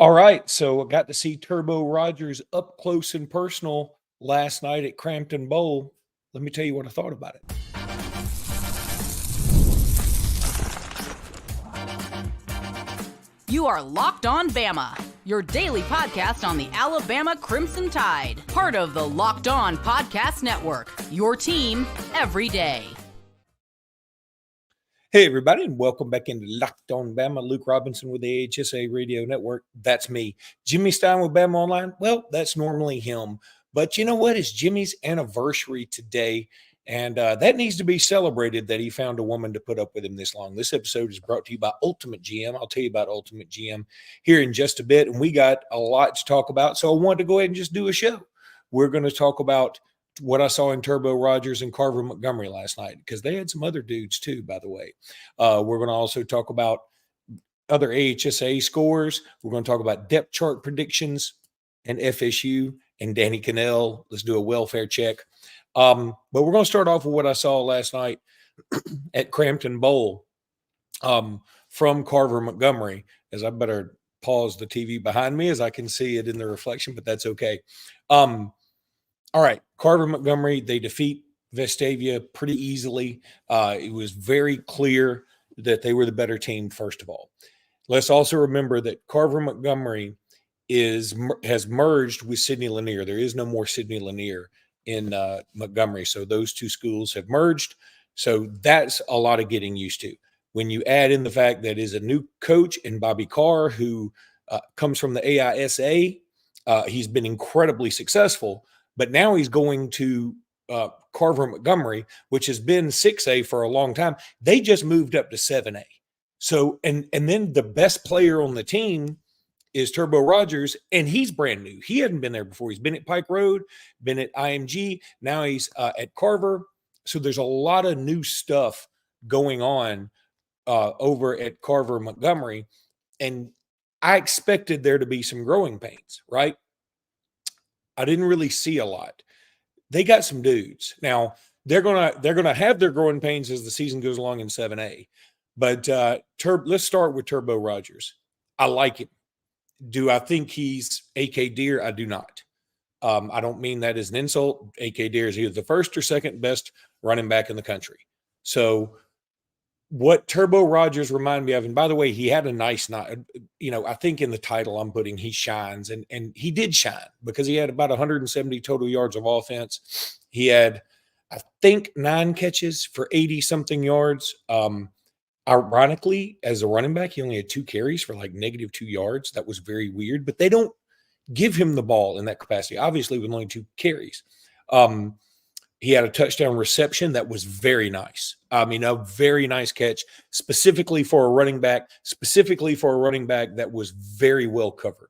All right, so I got to see Turbo Rogers up close and personal last night at Crampton Bowl. Let me tell you what I thought about it. You are Locked On Bama, your daily podcast on the Alabama Crimson Tide, part of the Locked On Podcast Network, your team every day. Hey, everybody, and welcome back into Locked On Bama. Luke Robinson with the AHSA Radio Network. That's me. Jimmy Stein with BamaOnline. Well, that's normally him. But you know what? It's Jimmy's anniversary today, and that needs to be celebrated that he found a woman to put up with him this long. This episode is brought to you by Ultimate GM. I'll tell you about Ultimate GM here in just a bit, and we got a lot to talk about, so I wanted to go ahead and just do a show. We're going to talk about what I saw in Turbo Rogers and Carver Montgomery last night, because they had some other dudes too, by the way. We're going to also talk about other AHSA scores. We're going to talk about depth chart predictions and FSU and Danny Kannell. Let's do a welfare check. But we're going to start off with what I saw last night at Crampton Bowl from Carver Montgomery, as I better pause the TV behind me as I can see it in the reflection, but that's okay. All right, Carver Montgomery, they defeat Vestavia pretty easily. It was very clear that they were the better team, first of all. Let's also remember that Carver Montgomery has merged with Sidney Lanier. There is no more Sidney Lanier in Montgomery, so those two schools have merged. So that's a lot of getting used to. When you add in the fact that is a new coach in Bobby Carr, who comes from the AISA, he's been incredibly successful. But now he's going to Carver Montgomery, which has been 6A for a long time. They just moved up to 7A. So, and then the best player on the team is Turbo Rogers, and he's brand new. He hadn't been there before. He's been at Pike Road, been at IMG. Now he's at Carver. So there's a lot of new stuff going on over at Carver Montgomery. And I expected there to be some growing pains, right? I didn't really see a lot. They got some dudes. Now, they're gonna have their growing pains as the season goes along in 7A. But let's start with Turbo Rogers. I like him. Do I think he's AK Deer? I do not. I don't mean that as an insult. AK Deer is either the first or second best running back in the country. So what Turbo Rogers reminded me of, and by the way, he had a nice night. I think in the title I'm putting he shines, and he did shine because he had about 170 total yards of offense. He had, I think, 9 catches for 80-something yards. Ironically, as a running back, he only had 2 carries for like -2 yards. That was very weird, but they don't give him the ball in that capacity, obviously, with only 2 carries. He had a touchdown reception that was very nice. I mean, a very nice catch, specifically for a running back that was very well covered.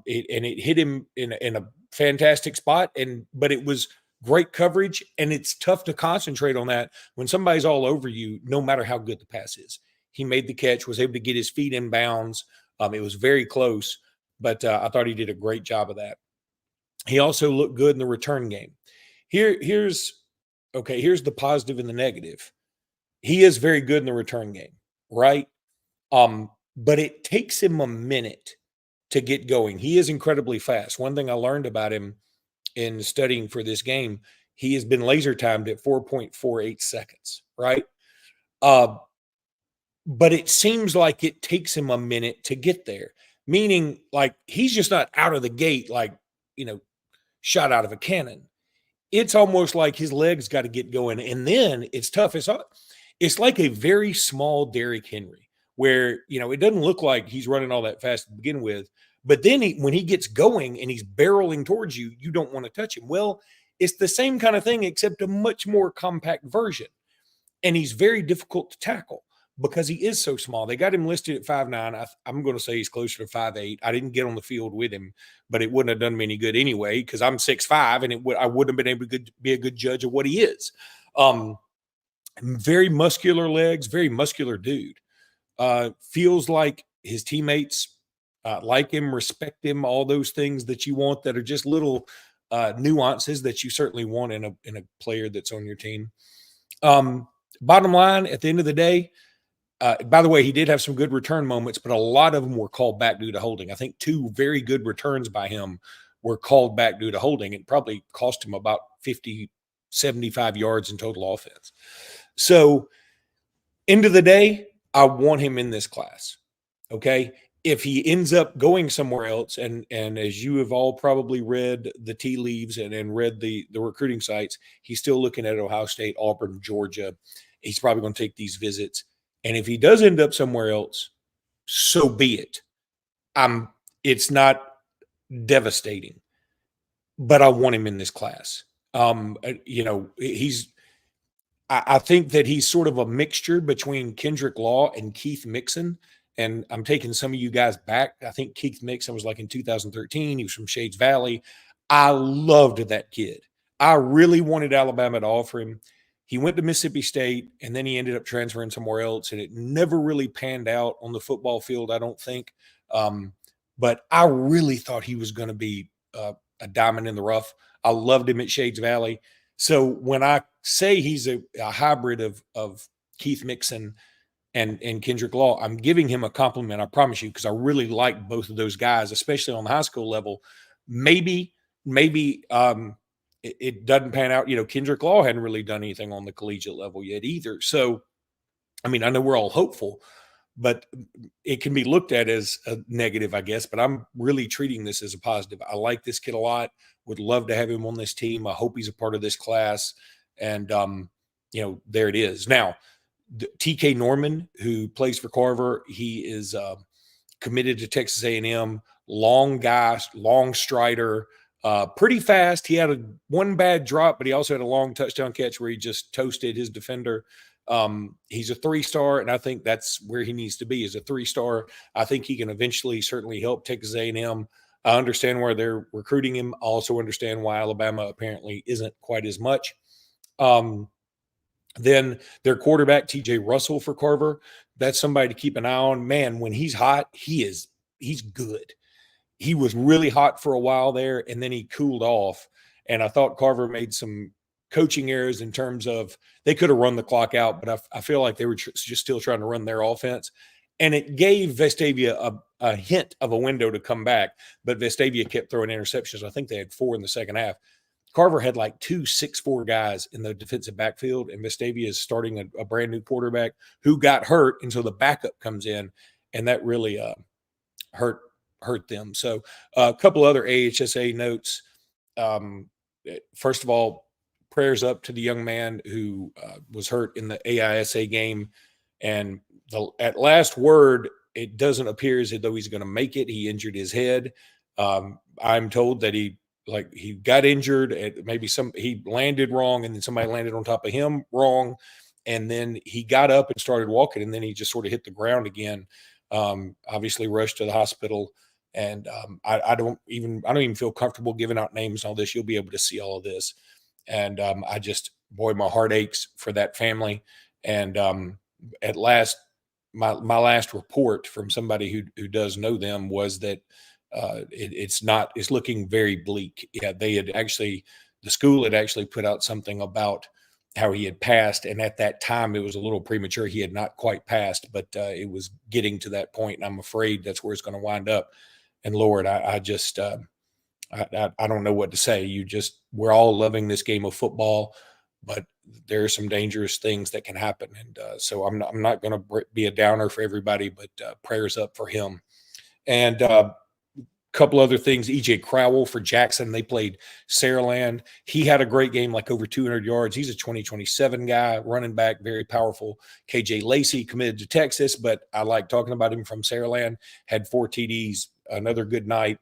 It hit him in a fantastic spot, but it was great coverage, and it's tough to concentrate on that when somebody's all over you, no matter how good the pass is. He made the catch, was able to get his feet in bounds. It was very close, but I thought he did a great job of that. He also looked good in the return game. Here's the positive and the negative. He is very good in the return game, right? But it takes him a minute to get going. He is incredibly fast. One thing I learned about him in studying for this game, he has been laser timed at 4.48 seconds, right? But it seems like it takes him a minute to get there, meaning like he's just not out of the gate like, shot out of a cannon. It's almost like his legs got to get going, and then it's tough. It's like a very small Derrick Henry, where it doesn't look like he's running all that fast to begin with, but then when he gets going and he's barreling towards you, you don't want to touch him. Well, it's the same kind of thing, except a much more compact version, and he's very difficult to tackle because he is so small. They got him listed at 5'9". I'm going to say he's closer to 5'8". I didn't get on the field with him, but it wouldn't have done me any good anyway because I'm 6'5", and I wouldn't have been able to be a good judge of what he is. Very muscular legs, very muscular dude. Feels like his teammates like him, respect him, all those things that you want that are just little nuances that you certainly want in a player that's on your team. Bottom line, at the end of the day, By the way, he did have some good return moments, but a lot of them were called back due to holding. I think 2 very good returns by him were called back due to holding. It probably cost him about 50, 75 yards in total offense. So, end of the day, I want him in this class. Okay. If he ends up going somewhere else, and as you have all probably read the tea leaves and read the recruiting sites, he's still looking at Ohio State, Auburn, Georgia. He's probably going to take these visits. And if he does end up somewhere else, so be it. It's not devastating, but I want him in this class. I think that he's sort of a mixture between Kendrick Law and Keith Mixon. And I'm taking some of you guys back. I think Keith Mixon was like in 2013. He was from Shades Valley. I loved that kid. I really wanted Alabama to offer him. He went to Mississippi State, and then he ended up transferring somewhere else, and it never really panned out on the football field, I don't think. But I really thought he was going to be a diamond in the rough. I loved him at Shades Valley. So when I say he's a hybrid of Keith Mixon and Kendrick Law, I'm giving him a compliment, I promise you, because I really like both of those guys, especially on the high school level. Maybe it doesn't pan out. Kendrick Law hadn't really done anything on the collegiate level yet either. So, I mean, I know we're all hopeful, but it can be looked at as a negative, I guess. But I'm really treating this as a positive. I like this kid a lot. Would love to have him on this team. I hope he's a part of this class. And, there it is. Now, TK Norman, who plays for Carver, he is committed to Texas A&M. Long guy, long strider, pretty fast. He had one bad drop, but he also had a long touchdown catch where he just toasted his defender. He's a 3-star, and I think that's where he needs to be, is a 3-star. I think he can eventually certainly help Texas A&M. I understand why they're recruiting him. I also understand why Alabama apparently isn't quite as much. Then their quarterback, TJ Russell for Carver, that's somebody to keep an eye on. Man, when he's hot, he's good. He was really hot for a while there, and then he cooled off. And I thought Carver made some coaching errors in terms of they could have run the clock out, but I feel like they were just still trying to run their offense. And it gave Vestavia a hint of a window to come back, but Vestavia kept throwing interceptions. I think they had 4 in the second half. Carver had like 2 6'4" guys in the defensive backfield, and Vestavia is starting a brand new quarterback who got hurt, and so the backup comes in, and that really hurt them. So a couple other AHSA notes. First of all, prayers up to the young man who was hurt in the AISA game, and at last word, it doesn't appear as though he's going to make it. He injured his head. I'm told that he got injured, and maybe he landed wrong, and then somebody landed on top of him wrong, and then he got up and started walking, and then he just sort of hit the ground again. Obviously rushed to the hospital, and I don't even feel comfortable giving out names and all this. You'll be able to see all of this, and my heart aches for that family. And at last, my last report from somebody who does know them was that it's looking very bleak. Yeah, the school had actually put out something about how he had passed, and at that time it was a little premature. He had not quite passed, but it was getting to that point, and I'm afraid that's where it's going to wind up. And Lord, I don't know what to say. We're all loving this game of football, but there are some dangerous things that can happen, and so I'm not going to be a downer for everybody, but prayers up for him. And couple other things. EJ Crowell for Jackson. They played Saraland. He had a great game, like over 200 yards. He's a 2027 guy, running back, very powerful. KJ Lacey committed to Texas, but I like talking about him from Saraland. Had 4 TDs, another good night.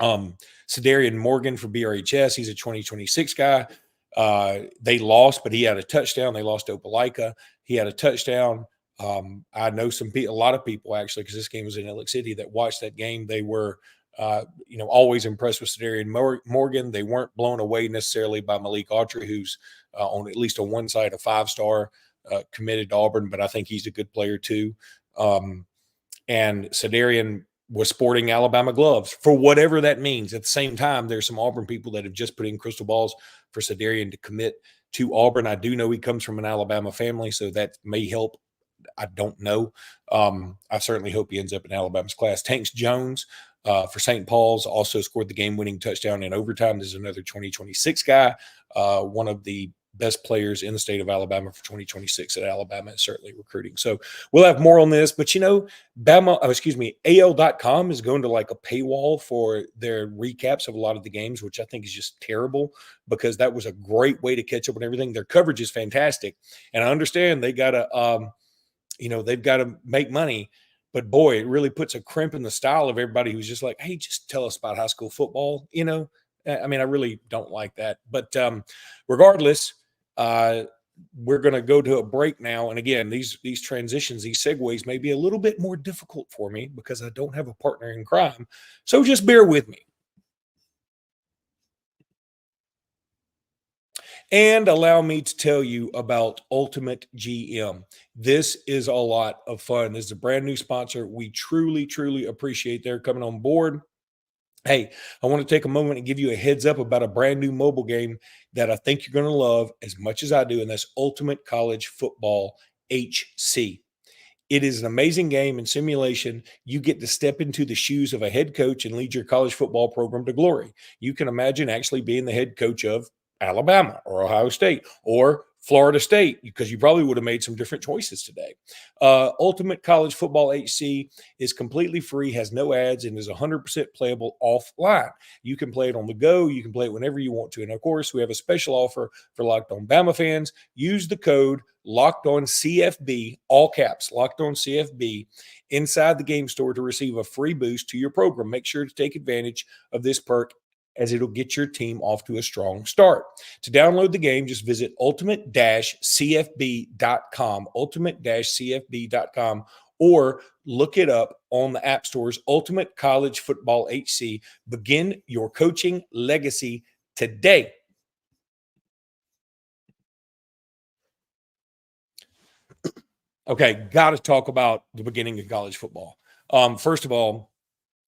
Cedarian Morgan for BRHS. He's a 2026 guy. They lost, but he had a touchdown. They lost to Opelika. He had a touchdown. I know a lot of people actually, because this game was in Ellick City, that watched that game. They were always impressed with Cedarian Morgan. They weren't blown away necessarily by Malik Autry, who's on at least on one side a 5-star committed to Auburn, but I think he's a good player too. And Cedarian was sporting Alabama gloves for whatever that means. At the same time, there's some Auburn people that have just put in crystal balls for Cedarian to commit to Auburn. I do know he comes from an Alabama family, so that may help I don't know. I certainly hope he ends up in Alabama's class. Tanks Jones for St. Paul's also scored the game-winning touchdown in overtime. This is another 2026 guy, one of the best players in the state of Alabama for 2026 at Alabama is certainly recruiting. So we'll have more on this, but AL.com is going to like a paywall for their recaps of a lot of the games, which I think is just terrible because that was a great way to catch up on everything. Their coverage is fantastic. And I understand they got to, they've got to make money, but boy, it really puts a crimp in the style of everybody who's just like, hey, just tell us about high school football. I really don't like that, but regardless, we're going to go to a break now. And again, these transitions, these segues may be a little bit more difficult for me because I don't have a partner in crime. So just bear with me. And allow me to tell you about Ultimate GM. This is a lot of fun. This is a brand new sponsor. We truly, truly appreciate their coming on board. Hey, I want to take a moment and give you a heads up about a brand new mobile game that I think you're going to love as much as I do, and that's Ultimate College Football HC. It is an amazing game and simulation. You get to step into the shoes of a head coach and lead your college football program to glory. You can imagine actually being the head coach of Alabama or Ohio State or Florida State, because you probably would have made some different choices today. Ultimate College Football HC is completely free, has no ads, and is 100% playable offline. You can play it on the go. You can play it whenever you want to. And, of course, we have a special offer for Locked On Bama fans. Use the code LOCKEDONCFB, all caps, LOCKEDONCFB, inside the game store to receive a free boost to your program. Make sure to take advantage of this perk, as it'll get your team off to a strong start. To download the game, just visit ultimate-cfb.com, ultimate-cfb.com, or look it up on the app stores, Ultimate College Football HC. Begin your coaching legacy today. Okay, got to talk about the beginning of college football. First of all,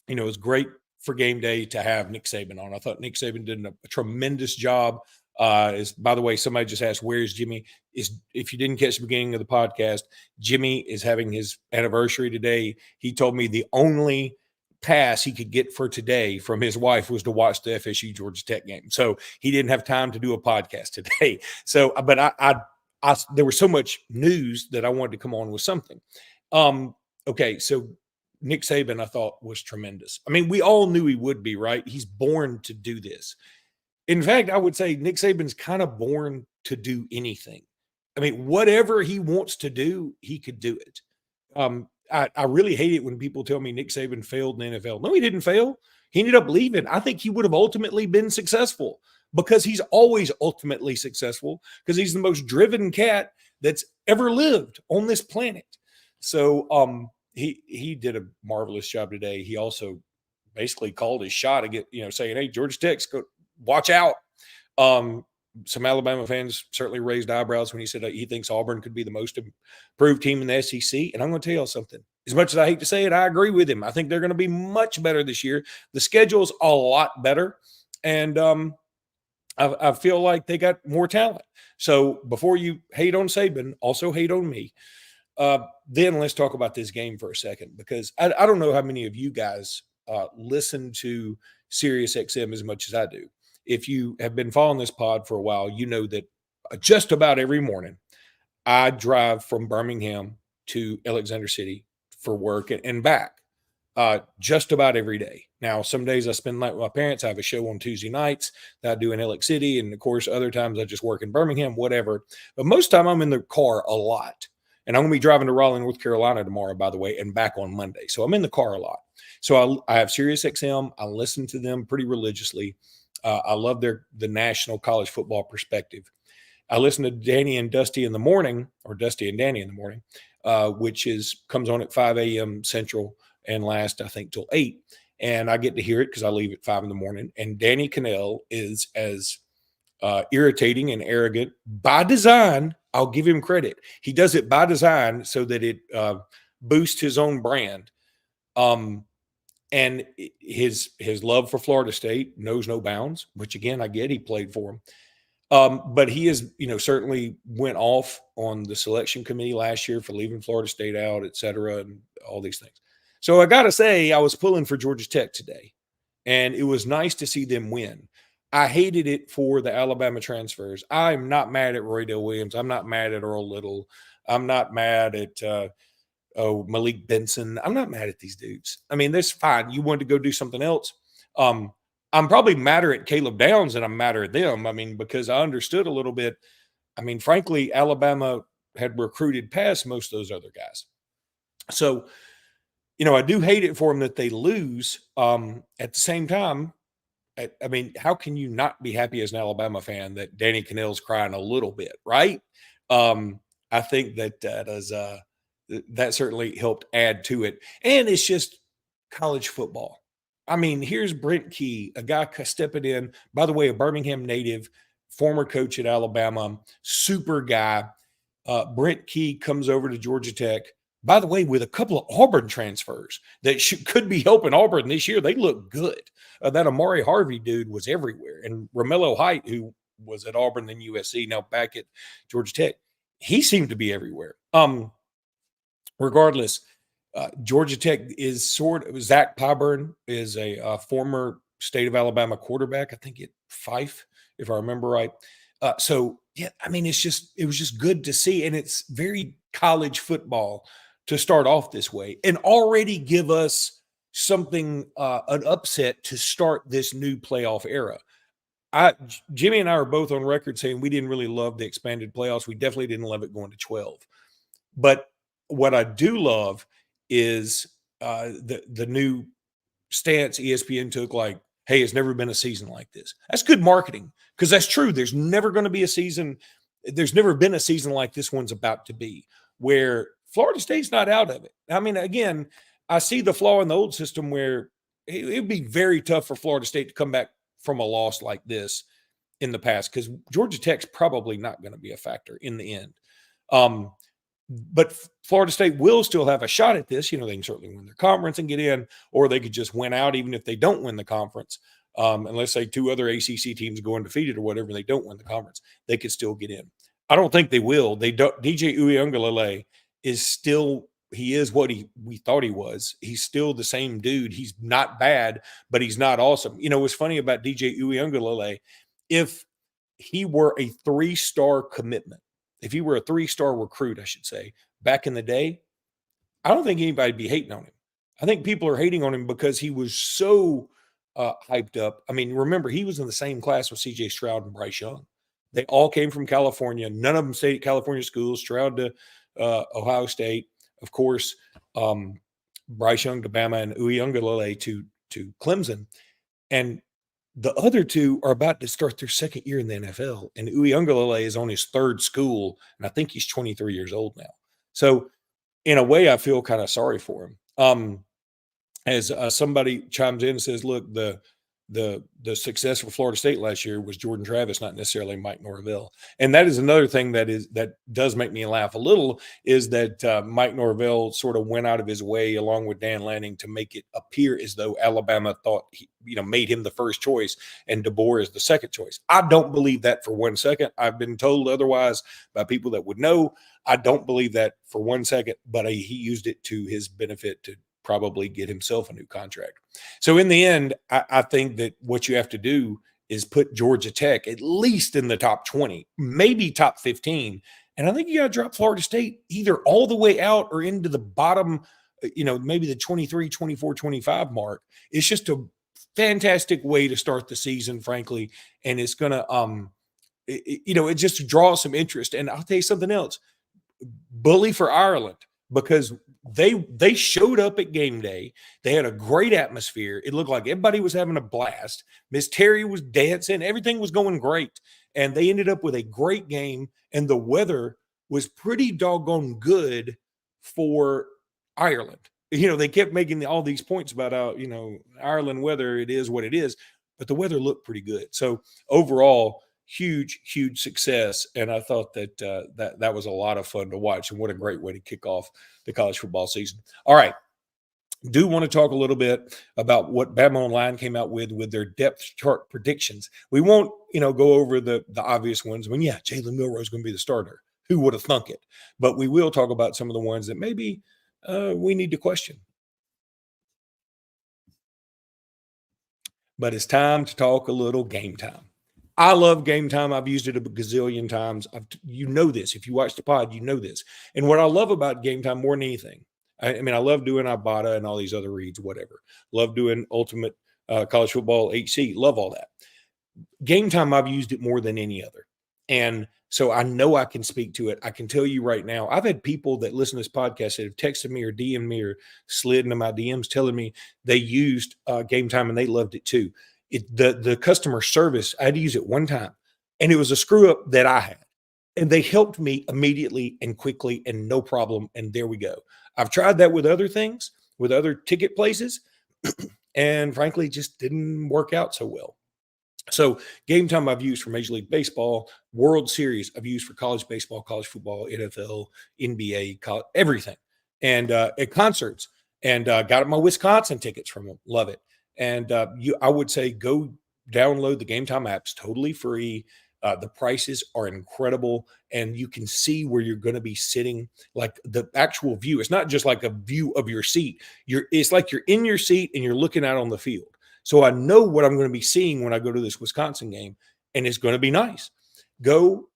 it was great for game day to have Nick Saban on. I thought Nick Saban did a tremendous job. By the way, somebody just asked, where's Jimmy? If you didn't catch the beginning of the podcast, Jimmy is having his anniversary today. He told me the only pass he could get for today from his wife was to watch the FSU Georgia Tech game. So he didn't have time to do a podcast today. So, but I there was so much news that I wanted to come on with something. Okay, so Nick Saban, I thought, was tremendous. We all knew he would be, right? He's born to do this. In fact, I would say Nick Saban's kind of born to do anything. Whatever he wants to do, he could do it. I really hate it when people tell me Nick Saban failed in the NFL. No, he didn't fail. He ended up leaving. I think he would have ultimately been successful because he's always ultimately successful because he's the most driven cat that's ever lived on this planet. So, He did a marvelous job today. He also basically called his shot to get, saying, hey, Georgia Tech's watch out. Some Alabama fans certainly raised eyebrows when he said he thinks Auburn could be the most improved team in the SEC. And I'm going to tell y'all something. As much as I hate to say it, I agree with him. I think they're going to be much better this year. The schedule's a lot better. And I feel like they got more talent. So before you hate on Saban, also hate on me. Then let's talk about this game for a second, because I don't know how many of you guys listen to SiriusXM as much as I do. If you have been following this pod for a while, you know that just about every morning I drive from Birmingham to Alexander City for work and back just about every day. Now, some days I spend the night with my parents. I have a show on Tuesday nights that I do in Alex City. And, of course, other times I just work in Birmingham, whatever. But most of the time I'm in the car a lot. And I'm going to be driving to Raleigh, North Carolina tomorrow, by the way, and back on Monday. So I'm in the car a lot. So I have SiriusXM. I listen to them pretty religiously. I love the national college football perspective. I listen to Danny and Dusty in the morning, or Dusty and Danny in the morning, which comes on at 5 a.m. Central and lasts, I think, till 8. And I get to hear it because I leave at 5 in the morning. And Danny Kannell is as irritating and arrogant by design. I'll give him credit. He does it by design so that it boosts his own brand. And his love for Florida State knows no bounds, which, again, I get. He played for him. But he is, certainly went off on the selection committee last year for leaving Florida State out, et cetera, and all these things. So I got to say, I was pulling for Georgia Tech today, and it was nice to see them win. I hated it for the Alabama transfers. I'm not mad at Roydell Williams. I'm not mad at Earl Little. I'm not mad at Malik Benson. I'm not mad at these dudes. I mean, that's fine. You wanted to go do something else. I'm probably madder at Caleb Downs than I'm madder at them. I mean, because I understood a little bit. I mean, frankly, Alabama had recruited past most of those other guys. So, I do hate it for them that they lose. At the same time, I mean, how can you not be happy as an Alabama fan that Danny Kannell's crying a little bit, right? I think that certainly helped add to it. And it's just college football. I mean, here's Brent Key, a guy stepping in, by the way, a Birmingham native, former coach at Alabama, super guy. Brent Key comes over to Georgia Tech, by the way, with a couple of Auburn transfers that could be helping Auburn this year. They look good. That Amari Harvey dude was everywhere. And Romello Height, who was at Auburn, then USC, now back at Georgia Tech, he seemed to be everywhere. Regardless, Georgia Tech is Zach Pyburn is a former State of Alabama quarterback, I think at Fife, if I remember right. So, yeah, I mean, it was just good to see. And it's very college football to start off this way and already give us something, an upset to start this new playoff era. Jimmy and I are both on record saying we didn't really love the expanded playoffs. We definitely didn't love it going to 12. But what I do love is the new stance ESPN took, like, hey, it's never been a season like this. That's good marketing because that's true. There's never going to be a season. There's never been a season like this one's about to be, where Florida State's not out of it. I mean, again, I see the flaw in the old system where it would be very tough for Florida State to come back from a loss like this in the past because Georgia Tech's probably not going to be a factor in the end. But Florida State will still have a shot at this. They can certainly win their conference and get in, or they could just win out even if they don't win the conference. And let's say two other ACC teams go undefeated or whatever, they don't win the conference, they could still get in. I don't think they will. They don't. DJ Uiagalelei is still – he is what we thought he was. He's still the same dude. He's not bad, but he's not awesome. What's funny about DJ Uiagalelei, if he were a 3-star commitment, if he were a 3-star recruit, I should say, back in the day, I don't think anybody'd be hating on him. I think people are hating on him because he was so hyped up. I mean, remember, he was in the same class with C.J. Stroud and Bryce Young. They all came from California. None of them stayed at California schools. Stroud to Ohio State, of course, Bryce Young to Bama, and Uiagalelei to Clemson. And the other two are about to start their second year in the NFL, and Uiagalelei is on his third school, and I think he's 23 years old now. So, in a way, I feel kind of sorry for him. As somebody chimes in and says, "Look, the success for Florida State last year was Jordan Travis, not necessarily Mike Norvell." And that is another thing that does make me laugh a little, is that Mike Norvell sort of went out of his way along with Dan Lanning to make it appear as though Alabama thought he, made him the first choice and DeBoer is the second choice. I don't believe that for 1 second. I've been told otherwise by people that would know. I don't believe that for 1 second, but he used it to his benefit to probably get himself a new contract. So in the end, I think that what you have to do is put Georgia Tech at least in the top 20, maybe top 15. And I think you got to drop Florida State either all the way out or into the bottom, maybe the 23, 24, 25 mark. It's just a fantastic way to start the season, frankly. And it's going to, it just draws some interest. And I'll tell you something else. Bully for Ireland, because they showed up at game day. They had a great atmosphere. It looked like everybody was having a blast. Miss Terry was dancing. Everything was going great. And they ended up with a great game. And the weather was pretty doggone good for Ireland. They kept making all these points about how, Ireland weather, it is what it is. But the weather looked pretty good. So overall, huge success. And I thought that that was a lot of fun to watch, and what a great way to kick off the college football season. All right. Do want to talk a little bit about what BamaOnline came out with their depth chart predictions. We won't go over the obvious ones. I mean, yeah, Jalen Milroe is going to be the starter. Who would have thunk it? But we will talk about some of the ones that maybe we need to question. But it's time to talk a little game time. I love game time. I've used it a gazillion times. This. If you watch the pod, you know this. And what I love about game time more than anything, I mean, I love doing Ibotta and all these other reads, whatever. Love doing Ultimate College Football HC. Love all that. Game time, I've used it more than any other. And so I know I can speak to it. I can tell you right now, I've had people that listen to this podcast that have texted me or DM'd me or slid into my DMs telling me they used game time and they loved it too. The customer service, I had to use it one time, and it was a screw up that I had. And they helped me immediately and quickly and no problem. And there we go. I've tried that with other things, with other ticket places, and frankly, just didn't work out so well. So game time I've used for Major League Baseball, World Series I've used for college baseball, college football, NFL, NBA, college, everything. And at concerts, and got my Wisconsin tickets from them. Love it. And I would say go download the Game Time app. It's totally free. The prices are incredible, and you can see where you're going to be sitting, like the actual view. It's not just like a view of your seat. It's like you're in your seat and you're looking out on the field. So I know what I'm going to be seeing when I go to this Wisconsin game, and it's going to be nice. Go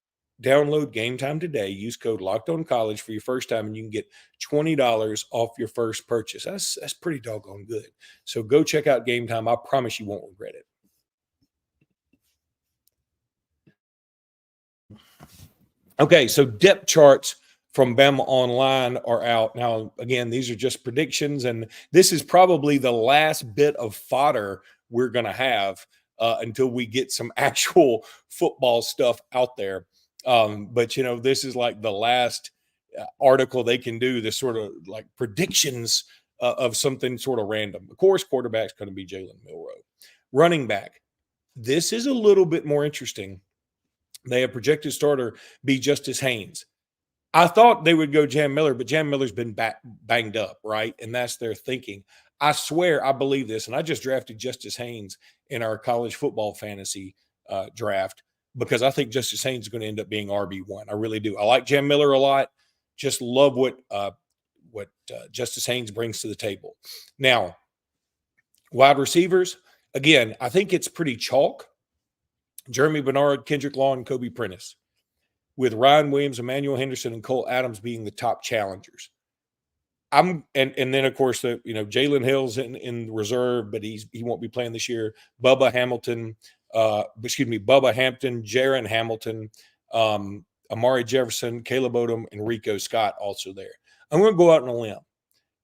download Game Time today. Use code LOCKEDONCollege for your first time, and you can get $20 off your first purchase. That's pretty doggone good. So go check out Game Time. I promise you won't regret it. Okay, so depth charts from BamaOnline are out. Now, again, these are just predictions, and this is probably the last bit of fodder we're going to have until we get some actual football stuff out there. But, this is like the last article they can do, this sort of like predictions of something sort of random. Of course, quarterback's going to be Jalen Milroe. Running back, this is a little bit more interesting. They have projected starter be Justice Haynes. I thought they would go Jam Miller, but Jam Miller's been banged up, right? And that's their thinking. I swear I believe this, and I just drafted Justice Haynes in our college football fantasy draft because I think Justice Haynes is going to end up being RB1. I really do. I like Jam Miller a lot. Just love what Justice Haynes brings to the table. Now, wide receivers, again, I think it's pretty chalk. Jeremy Bernard, Kendrick Law, and Kobe Prentice, with Ryan Williams, Emmanuel Henderson, and Cole Adams being the top challengers. And then of course Jalen Hill's in reserve, but he won't be playing this year. Bubba Hampton, Jaron Hamilton, Amari Jefferson, Caleb Odom, and Rico Scott also there. I'm going to go out on a limb,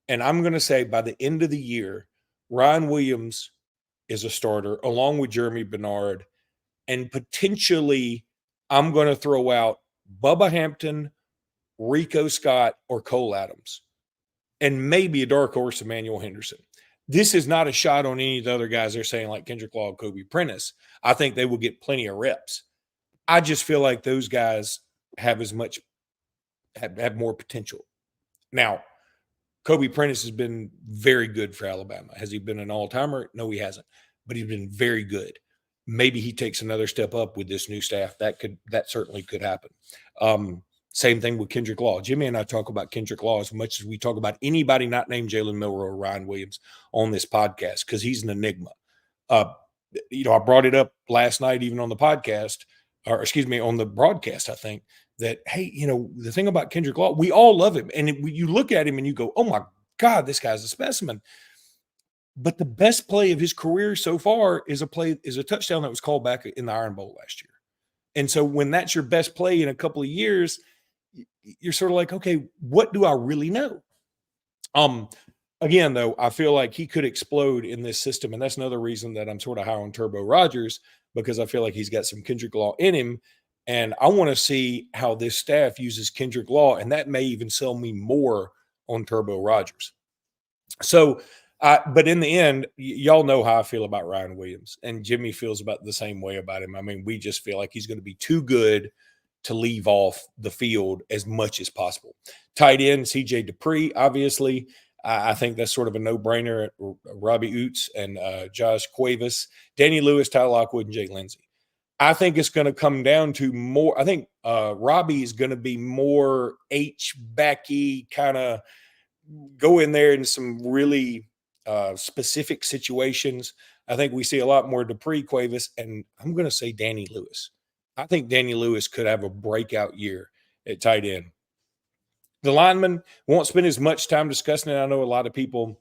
and I'm going to say by the end of the year, Ryan Williams is a starter along with Jeremy Bernard. And potentially, I'm going to throw out Bubba Hampton, Rico Scott, or Cole Adams, and maybe a dark horse, Emmanuel Henderson. This is not a shot on any of the other guys they're saying like Kendrick Law, Kobe Prentice. I think they will get plenty of reps. I just feel like those guys have more potential. Now, Kobe Prentice has been very good for Alabama. Has he been an all-timer? No, he hasn't, but he's been very good. Maybe he takes another step up with this new staff. That certainly could happen. Same thing with Kendrick Law. Jimmy and I talk about Kendrick Law as much as we talk about anybody not named Jalen Milroe or Ryan Williams on this podcast because he's an enigma. I brought it up last night even on the podcast, on the broadcast, I think, that, hey, the thing about Kendrick Law, we all love him. And you look at him and you go, oh, my God, this guy's a specimen. But the best play of his career so far is a touchdown that was called back in the Iron Bowl last year. And so when that's your best play in a couple of years, you're sort of like, okay, what do I really know? Again, though, I feel like he could explode in this system. And that's another reason that I'm sort of high on Turbo Rogers, because I feel like he's got some Kendrick Law in him. And I want to see how this staff uses Kendrick Law. And that may even sell me more on Turbo Rogers. So, but in the end, y'all know how I feel about Ryan Williams, and Jimmy feels about the same way about him. I mean, we just feel like he's going to be too good to leave off the field as much as possible. Tight end, CJ Dupree, obviously. I think that's sort of a no-brainer. Robbie Oots and Josh Cuevas, Danny Lewis, Tyler Lockwood, and Jay Lindsey. I think it's going to come down to more. I think Robbie is going to be more H-backy, kind of go in there in some really specific situations. I think we see a lot more Dupree Cuevas, and I'm going to say Danny Lewis. I think Danny Lewis could have a breakout year at tight end. The lineman won't spend as much time discussing it. I know a lot of people,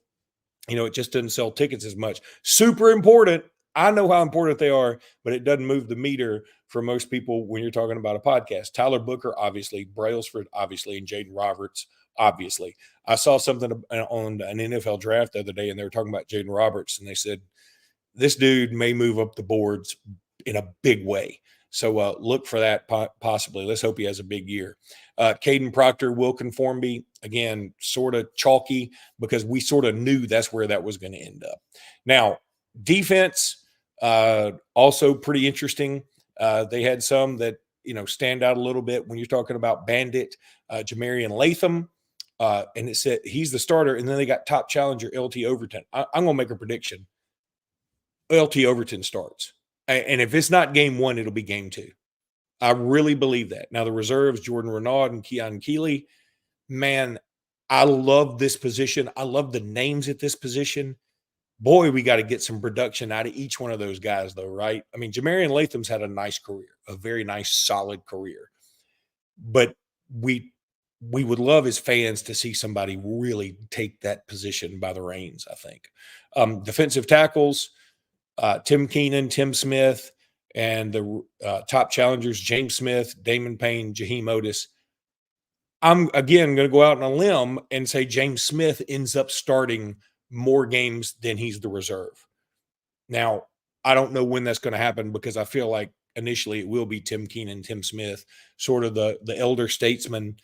it just doesn't sell tickets as much. Super important. I know how important they are, but it doesn't move the meter for most people when you're talking about a podcast. Tyler Booker, obviously. Brailsford, obviously. And Jaden Roberts, obviously. I saw something on an NFL draft the other day, and they were talking about Jaden Roberts, and they said, this dude may move up the boards in a big way. So look for that possibly. Let's hope he has a big year. Caden Proctor, Wilkin Formby, again, sort of chalky because we sort of knew that's where that was going to end up. Now, defense, also pretty interesting. They had some that, stand out a little bit when you're talking about Bandit, Jamarian Latham, and it said he's the starter. And then they got top challenger LT Overton. I'm going to make a prediction. LT Overton starts. And if it's not game one, it'll be game two. I really believe that. Now, the reserves, Jordan Renaud and Keon Keeley, man, I love this position. I love the names at this position. Boy, we got to get some production out of each one of those guys, though, right? I mean, Jamarian Latham's had a nice career, a very nice, solid career. But we would love as fans to see somebody really take that position by the reins, I think. Defensive tackles, Tim Keenan, Tim Smith, and the top challengers, James Smith, Damon Payne, Jaheim Otis. I'm, again, going to go out on a limb and say James Smith ends up starting more games than he's the reserve. Now, I don't know when that's going to happen because I feel like initially it will be Tim Keenan, Tim Smith, sort of the elder statesman.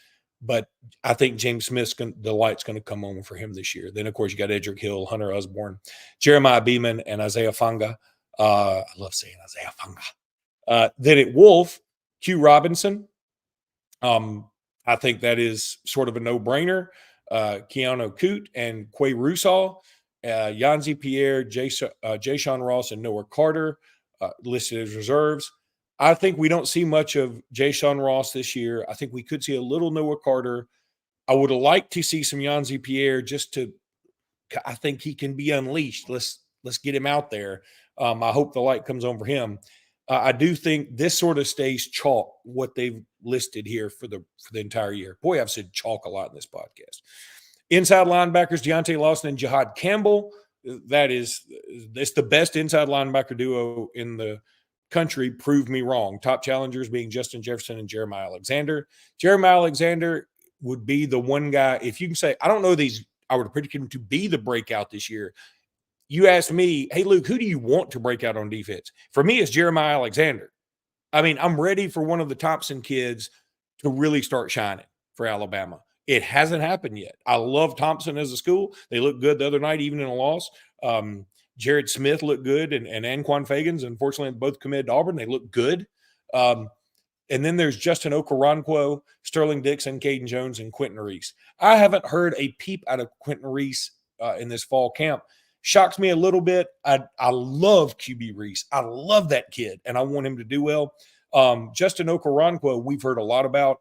But I think James Smith's the light's going to come on for him this year. Then, of course, you got Edric Hill, Hunter Osborne, Jeremiah Beeman, and Isaiah Fanga. I love saying Isaiah Fanga. Then at Wolf, Q Robinson. I think that is sort of a no-brainer. Keanu Coote and Quay Rusall, Yanzi Pierre, Jay-Sean Ross, and Noah Carter listed as reserves. I think we don't see much of Jay-Sean Ross this year. I think we could see a little Noah Carter. I would like to see some Yanzi Pierre I think he can be unleashed. Let's get him out there. I hope the light comes on for him. I do think this sort of stays chalk, what they've listed here for the entire year. Boy, I've said chalk a lot in this podcast. Inside linebackers, Deontay Lawson and Jihad Campbell. It's the best inside linebacker duo in the country. Prove me wrong. Top challengers being Justin Jefferson and Jeremiah Alexander. Jeremiah Alexander would be the one guy, if you can say, I don't know these, I would predict him to be the breakout this year. You asked me, hey, Luke, who do you want to break out on defense? For me, it's Jeremiah Alexander. I mean, I'm ready for one of the Thompson kids to really start shining for Alabama. It hasn't happened yet. I love Thompson as a school. They looked good the other night, even in a loss. Jared Smith looked good, and Anquan Fagans, unfortunately, both committed to Auburn. They look good. And then there's Justin Okoronkwo, Sterling Dixon, Caden Jones, and Quentin Reese. I haven't heard a peep out of Quentin Reese in this fall camp. Shocks me a little bit. I love QB Reese. I love that kid, and I want him to do well. Justin Okoronkwo, we've heard a lot about.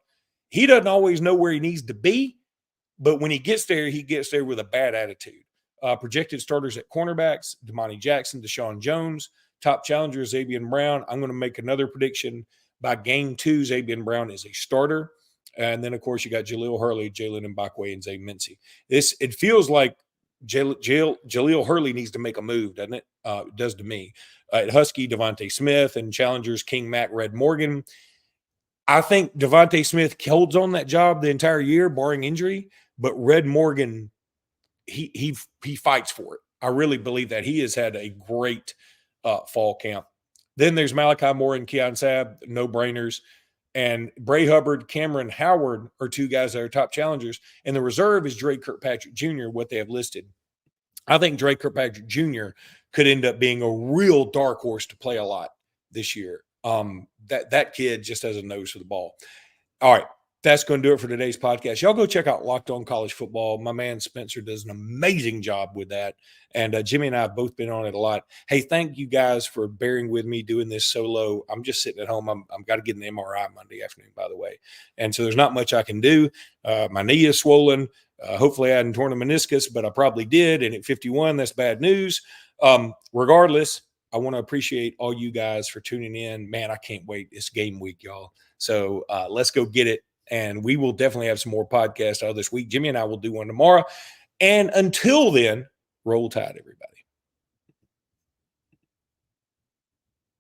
He doesn't always know where he needs to be, but when he gets there with a bad attitude. Projected starters at cornerbacks, Damani Jackson, Deshaun Jones. Top challenger, Xavier Brown. I'm going to make another prediction. By game 2, Xavier Brown is a starter. And then, of course, you got Jaleel Hurley, Jalen Mbakwe, and Zay Mincy. It feels like Jaleel Hurley needs to make a move, doesn't it? It does to me. At Husky, Devontae Smith, and challengers, King Matt, Red Morgan. I think Devontae Smith holds on that job the entire year, barring injury, but Red Morgan, he fights for it. I really believe that. He has had a great fall camp. Then there's Malachi Moore and Keon Sabb, no-brainers. And Bray Hubbard, Cameron Howard are two guys that are top challengers. And the reserve is Dre Kirkpatrick Jr., what they have listed. I think Dre Kirkpatrick Jr. could end up being a real dark horse to play a lot this year. That kid just has a nose for the ball. All right. That's going to do it for today's podcast. Y'all go check out Locked On College Football. My man Spencer does an amazing job with that. And Jimmy and I have both been on it a lot. Hey, thank you guys for bearing with me doing this solo. I'm just sitting at home. I'm got to get an MRI Monday afternoon, by the way. And so there's not much I can do. My knee is swollen. Hopefully I hadn't torn a meniscus, but I probably did. And at 51, that's bad news. Regardless, I want to appreciate all you guys for tuning in. Man, I can't wait. It's game week, y'all. So let's go get it. And we will definitely have some more podcasts out this week. Jimmy and I will do one tomorrow. And until then, roll tide, everybody.